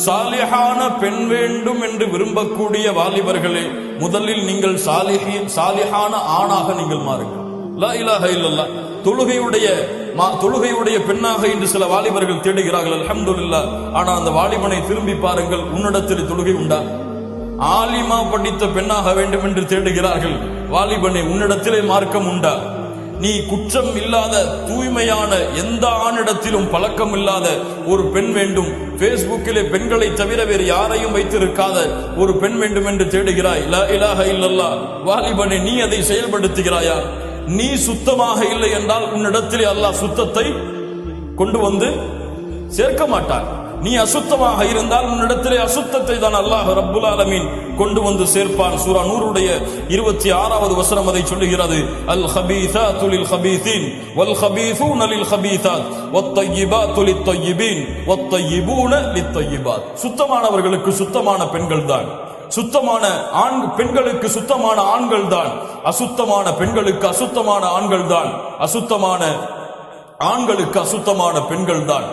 சாலிஹான பெண் வேண்டும் என்று விரும்பக்கூடிய வாலிபர்களே, முதலில் நீங்கள் சாலிஹான ஆணாக நீங்கள் மாறுங்கள். லா இலாஹ இல்லல்லாஹ். தொழுகையுடைய பெண்ணாக இன்று சில வாலிபர்கள் தேடுகிறார்கள், அல்ஹம்துலில்லாஹ். ஆனா அந்த வாலிபனை திரும்பி பாருங்கள், உன்னிடத்தில் தொழுகை உண்டா? ஆலிமா படித்த பெண்ணாக வேண்டும் என்று தேடுகிறார்கள். வாலிபனை, உன்னிடத்திலே மார்க்கம் உண்டா? நீ குற்றம் இல்லாத தூய்மையான எந்த ஆணிடத்திலும் பழக்கம் இல்லாத ஒரு பெண் வேண்டும், பேஸ்புக்கிலே பெண்களை தவிர வேறு யாரையும் வைத்திருக்காத ஒரு பெண் வேண்டும் என்று தேடுகிறாய். லா இலாஹ இல்லல்லாஹ். வாலிபனை, நீ அதை செயல்படுத்துகிறாயா? நீ சுத்தமாக இல்லை என்றால் உன்னிடத்திலே அல்லாஹ் சுத்தத்தை கொண்டு வந்து சேர்க்க மாட்டான். நீ அசுத்தமாக இருந்தால் உன்னிடத்திலே அசுத்தத்தை தான் அல்லாஹ் ரப்புல் ஆலமீன் கொண்டு வந்து சேர்ப்பான். சூரா நூருடைய 26வது வசனம் அதை சொல்லுகிறது. அல் ஹபீஸாத்து லில் ஹபீஸீன் வல் ஹபீஸூன லில் ஹபீஸாத் வத் தய்யிபாத்து லித் தய்யிபீன் வத் தய்யிபூன லித் தய்யிபாத். சுத்தமானவர்களுக்கு சுத்தமான பெண்கள் தான், சுத்தமான பெண்களுக்கு சுத்தமான ஆண்கள் தான், அசுத்தமான பெண்களுக்கு அசுத்தமான ஆண்கள் தான், அசுத்தமான ஆண்களுக்கு அசுத்தமான பெண்கள் தான்.